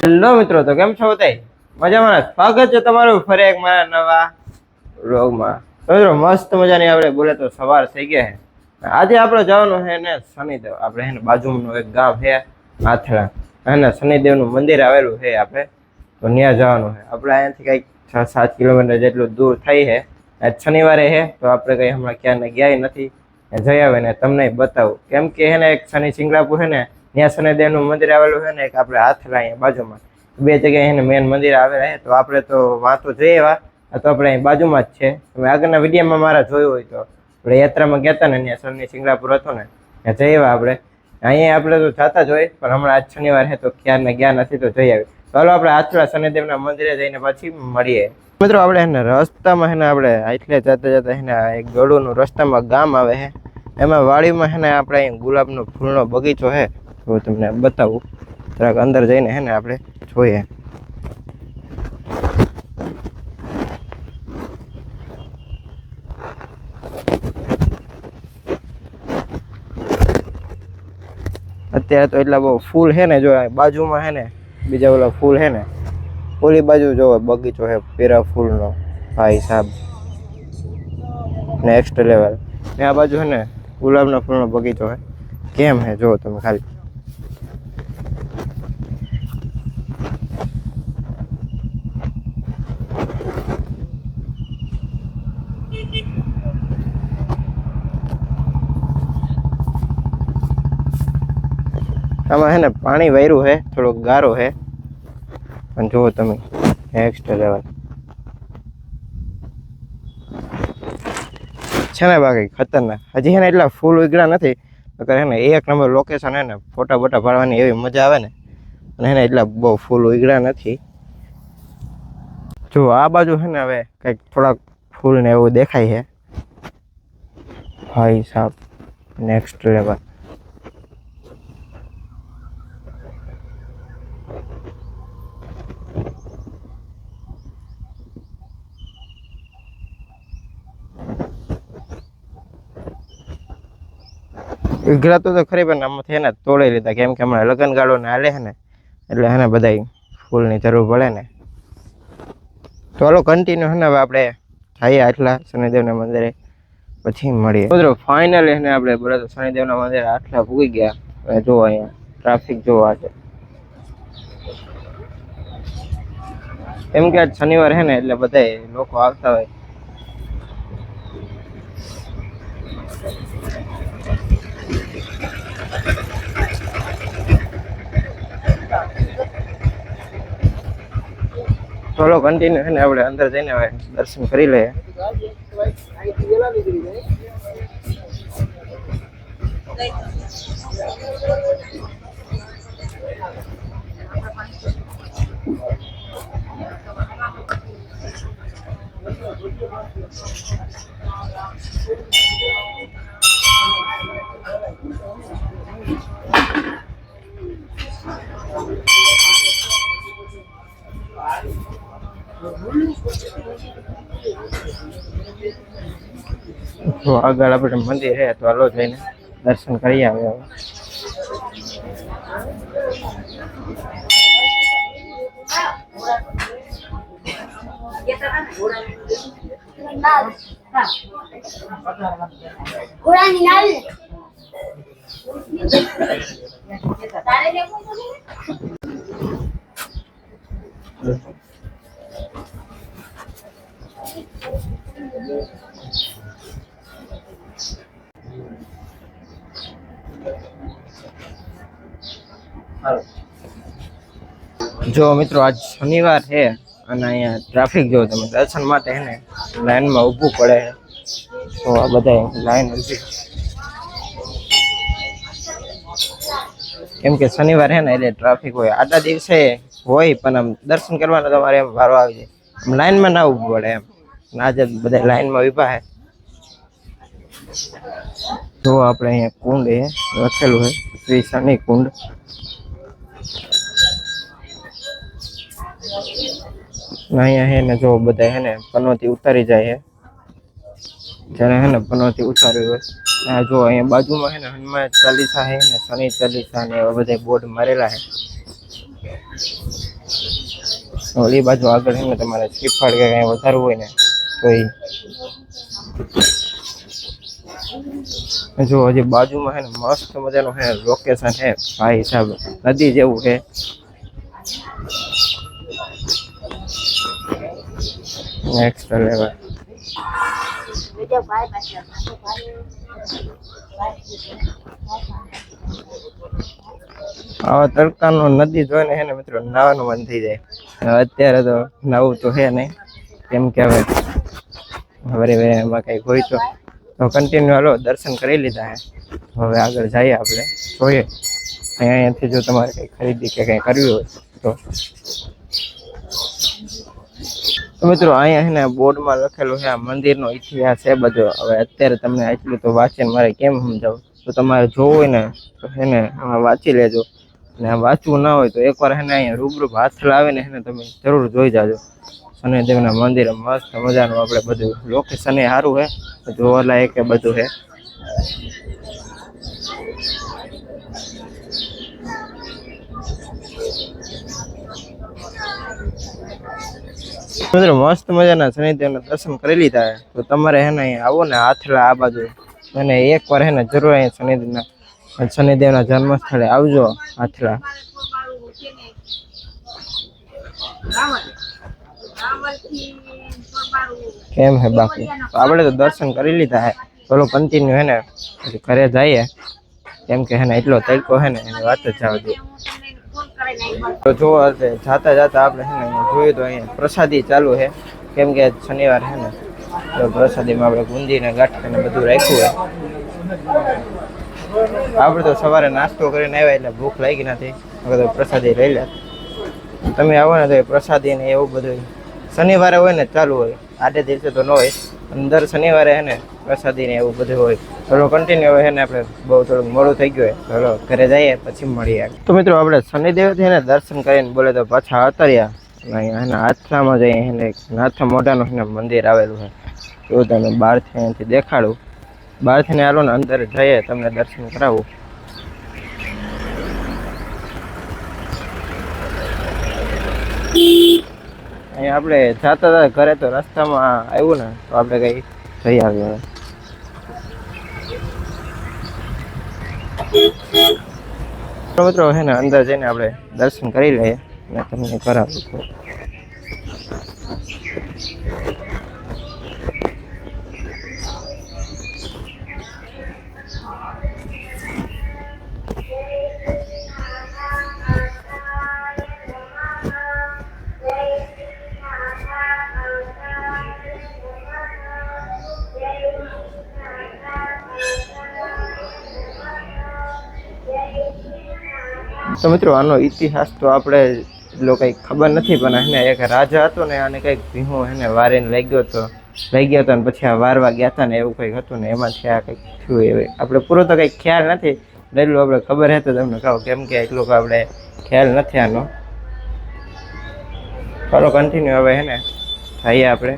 Hello મિત્રો, તો કેમ છો બધાય? મજામાં? સ્વાગત છે તમારું ફરી એક મારા નવા વ્લોગમાં. તો મિત્રો મસ્ત મજાની આપણે બોલે તો સવાર થઈ ગયા છે. આજે આપણે જવાનું છે ને શનિદેવ. આપણે હે ને બાજુનું એક ગામ છે આથડા, અને શનિદેવનું મંદિર આવેલું છે. આપણે તો ત્યાં જવાનું છે. આપણે અહીંયાથી કંઈક 6-7 કિલોમીટર જેટલું દૂર થઈ છે. આજ શનિવારે છે તો આપણે કંઈ હમણાં ક્યાંને ગયા નથી. જઈ આવે ને તમને બતાવું, કેમ કે હે ને એક શનિ સિંગલાપુર છે ને ત્યાં શનિદેવનું મંદિર આવેલું છે ને એક આપણે આથલા અહીંયા બાજુમાં, બે જગ્યાએ એને મેન મંદિર આવેલા છે. તો આપણે તો વાંચો જઈએ એવા, તો આપણે અહીં બાજુમાં જ છે. તમે આગળના વિડીયોમાં મારા જોયું હોય તો આપણે યાત્રામાં ગયા હતા ને ત્યાં શનિ સિંગલાપુર હતું ને ત્યાં જઈ એવા. આપણે અહીંયા આપણે તો જતા જ હોય, પણ હમણાં આજ શનિવાર છે તો ક્યારને ગયા નથી, તો જઈ આવી. ચાલો આપણે આથલા શનિદેવના મંદિરે જઈને પછી મળીએ. મિત્રો આપણે એને રસ્તામાં હેને આપણે આટલે જતા જતા હેને એક ગળુનું રસ્તામાં ગામ આવે છે. એમાં વાડીમાં હેને આપણે અહીં ગુલાબનો ફૂલનો બગીચો છે. તો તમને બતાવું, જરાક અંદર જઈને હે ને આપણે જોઈએ. અત્યારે તો એટલા બહુ ફૂલ છે ને, જો બાજુમાં હે ને બીજા ઓલા ફૂલ છે ને, ઓલી બાજુ જો બગીચો છે પેરા ફૂલનો, ભાઈ સાહેબ નેક્સ્ટ લેવલ. ને આ બાજુ છે ને ગુલાબના ફૂલનો બગીચો છે. કેમ હે જો તમે ખાલી. આમાં હે ને પાણી વાયરું છે, થોડોક ગારો છે, પણ જુઓ તમે નેક્સ્ટ લેવલ છે ને. બાકી ખતરનાક. હજી છે ને એટલા ફૂલ ઉગડ્યા નથી, હે ને એક નંબર લોકેશન હે ને, ફોટા બોટા પાડવાની એવી મજા આવે ને. અને હે ને એટલા બહુ ફૂલ ઉગડ્યા નથી. જો આ બાજુ છે ને હવે કંઈક થોડાક ફૂલ ને એવું દેખાય છે. ભાઈ સાહેબ નેક્સ્ટ લેવલ. ઉઘરાતો તો ખરી, પણ આમાંથી હે ને તોડી લીધા, કેમ કે હમણાં લગ્ન ગાળો ને હાલે છે ને, એટલે હે ને બધા ફૂલની જરૂર પડે ને. તો હાલો કન્ટિન્યુ હે ને હવે આપણે જઈએ આટલા શનિદેવના મંદિરે, પછી મળીએ. મિત્રો ફાઇનલી હે ને આપણે બોલે તો શનિદેવના મંદિરે આટલા પૂગી ગયા. હવે જો અહીંયા ટ્રાફિક જોવા છે, કેમ કે આજ શનિવાર છે ને એટલે બધા લોકો આવતા હોય. ચાલો કન્ટિન્યુ છે ને આપણે અંદર જઈને હવે દર્શન કરી લઈએ. તો આગળ આપણે મંદિર છે, તો હાલો જઈને દર્શન કરી આવે. હવે જો મિત્રો આજ શનિવાર છે અને અહીંયા ટ્રાફિક જો તમે દર્શન માટે હે ને લાઈનમાં ઊભું પડે. તો આ બધા લાઈન ઊભી, કેમ કે શનિવાર છે ને એટલે ટ્રાફિક હોય. આટલા દિવસે હોય પણ આમ દર્શન કરવાનો તમારે એમ વારો આવી જાય, આમ લાઈનમાં ના ઊભું પડે એમ. આજે બધા લાઈનમાં ઊભા છે. તો આપણે અહીંયા કુંડ એ લખેલું છે શ્રી શનિ કુંડ. અહીંયા હે ને જો બધા હે ને પનોતી ઉતારી જાય છે, જેને હે ને પનોતી ઉતાર્યું હોય. આ જો અહીંયા બાજુમાં હે ને હનુમાન ચાલીસા હે ને શનિ ચાલીસા ને એવા બધા બોર્ડ મારેલા છે. ઓલી બાજુ આગળ છે ને તમારે શ્રીફળ કે કંઈ વધારવું હોય ને તો જો હજી બાજુમાં છે ને મસ્ત મજાનું છે લોકેશન છે ભાઈ હિસાબ નદી જેવું છે નેક્સ્ટ લેવલ આવા તડકાનો નદી જોઈને છે ને મિત્રો નાવાનું મન થઈ જાય અત્યારે તો નાવું તો છે નહીં કેમ કે હવે એમાં કંઈક હોય તો કન્ટિન્યુ હાલો દર્શન કરી લીધા હે હવે આગળ જઈએ આપણે જોઈએ અહીંયાથી જો તમારે કંઈ ખરીદી કે કંઈ કરવી હોય તો મિત્રો અહીંયા છે ને બોર્ડમાં લખેલું છે આ મંદિરનો ઇતિહાસ છે બધો હવે અત્યારે તમને એટલું તો વાંચીને મારે કેમ સમજાવું તો તમારે જોવું હોય ને તો છે ને વાંચી લેજો અને વાંચવું ના હોય તો એકવાર છે ને અહીંયા રૂબરૂ હાથ લાવીને છે ને તમે જરૂર જોઈ જાજો શનિદેવના મંદિર મસ્ત મજાનું આપણે બધું લોકેશન એ સારું છે જોવાલાયક એ બધું છે મિત્રો મસ્ત મજાના શનિદેવના દર્શન કરી લીધા તો તમારે હે ને અહીંયા આવો ને હાથલા આ બાજુ અને એકવાર હે ને જરૂર અહીંયા શનિદેવના જન્મસ્થળે આવજો હાથલા કેમ હે બાકી આપણે તો દર્શન કરી લીધા હે બોલો કન્ટિન્યુ હે ને પછી ઘરે જઈએ કેમ કે હે ને એટલો તડકો હે ને એની વાત જ જવા દે તો જો જાતા જાતા આપણે છે ને જોયું તો અહીંયા પ્રસાદી ચાલુ છે કેમ કે શનિવાર છે ને તો પ્રસાદીમાં આપણે બુંદી ને ગાંઠ ને બધું રાખ્યું હોય આપણે તો સવારે નાસ્તો કરીને આવ્યા એટલે ભૂખ લાગી નથી તો પ્રસાદી લઈ લે તમે આવો ને તો એ પ્રસાદી ને એવું બધું શનિવારે હોય ને ચાલુ હોય આટે દિવસે તો ન હોય દર શનિવારે છે ને પ્રસાદી ને એવું બધું હોય થોડો કન્ટિન્યુ હોય ને આપણે બહુ થોડુંક મોડું થઈ ગયું હોય ચલો ઘરે જઈએ પછી મળીએ તો મિત્રો આપણે શનિદેવથી ને દર્શન કરીને બોલે તો પાછા અતર્યા અહીંયા એના હાથલામાં જઈએ એને નાથ મોઢાનું છે ને મંદિર આવેલું છે તો તમે બહારથી અહીંયાથી દેખાડું બહારથી ને હાલો ને અંદર જઈએ તમને દર્શન કરાવું અહીંયા આપણે જતા હતા ઘરે તો રસ્તામાં આવ્યું ને તો આપણે કઈ જઈ આવ્યું મિત્રો છે ને અંદર જઈને આપણે દર્શન કરી લઈએ અને તમને કરાવું તો મિત્રો આનો ઇતિહાસ તો આપણે એટલો કંઈક ખબર નથી પણ એને એક રાજા હતો ને આને કંઈક ભીહું એને વારીને લઈ ગયો હતો અને પછી આ વારવા ગયા હતા ને એવું કંઈક હતું ને એમાંથી આ કંઈક થયું એવું આપણે પૂરો તો કંઈક ખ્યાલ નથી એટલું આપણે ખબર હે તો તમને કહો કેમ કે એટલું આપણે ખ્યાલ નથી આનો ચાલો કન્ટિન્યુ હવે હે ને જઈએ આપણે